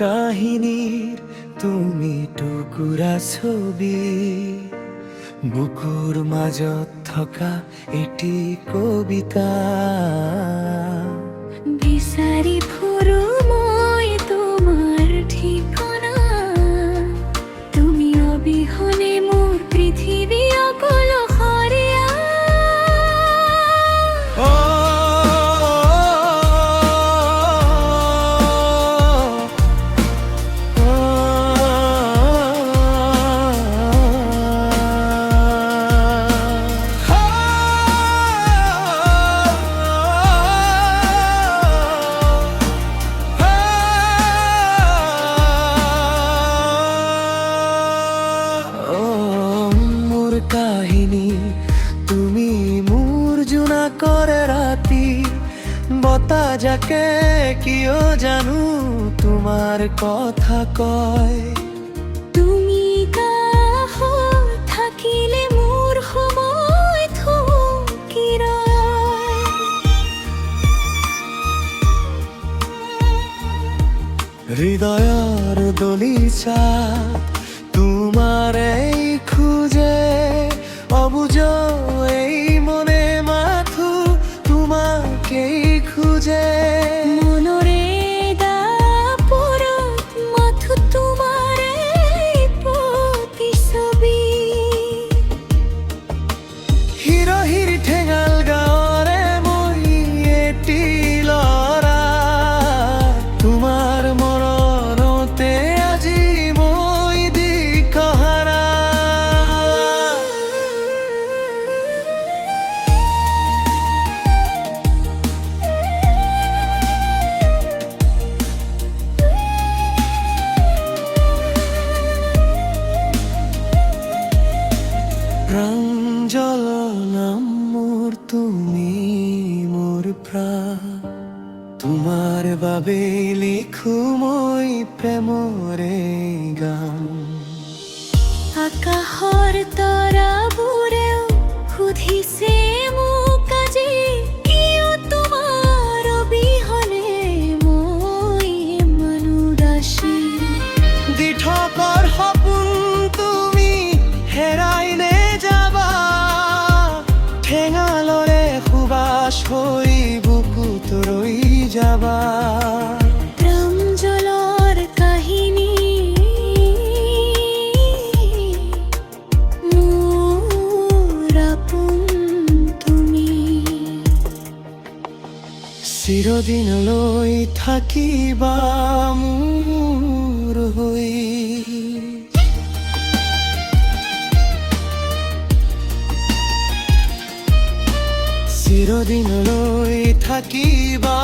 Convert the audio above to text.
কাহিনীর তুমি টুকুৰা ছবি, বুকুৰ মাজত থকা এটি কবিতা। বিচাৰি ফুৰো মই তোমাৰ ঠিকনা, তুমি অবিহনে মোৰ পৃথিৱী অকলশৰীয়া। কাহিনী তুমি মোৰ জোনা কৰে ৰাতি, বতাহ জাকে কিয় জানো তোমাৰ কথা কয়। তুমি কাষত থাকিলে মোৰ সময় থমকি ৰয়। হৃদয়ৰ দলিচা তোমাৰে খুঁজে, অবুজ এই মনে মাথো তোমাকেই খুঁজে। মনৰে দাপৰত মাথো তোমাৰে প্ৰতিছবি। হিৰহিৰ ঠেঙাল গাঁৱৰে মই এটি ল'ৰা, তোমাৰ মৰণতে আজি মই দিশহাৰা। প্ৰাঞ্জল নাম মোৰ, তুমি মোৰ প্ৰাণ, তোমাৰ বাবে লিখো মই প্ৰেমৰে গান। আকাশৰ তৰাবোৰেও সুধিছে মোক আজি, কিয় তোমাৰ অবিহনে মই ইমান উদাসী। দিঠকৰ সপোন তুমি হেৰাই নে যাবা, ঠেঙালৰে সুবাস হৈ বুকুত ৰৈ যাবা। প্ৰাঞ্জলৰ কাহিনী মোৰ আপোন তুমি। চিৰদিনলৈ থাকিবা মোৰ হৈ। চিৰদিনলৈ থাকিবা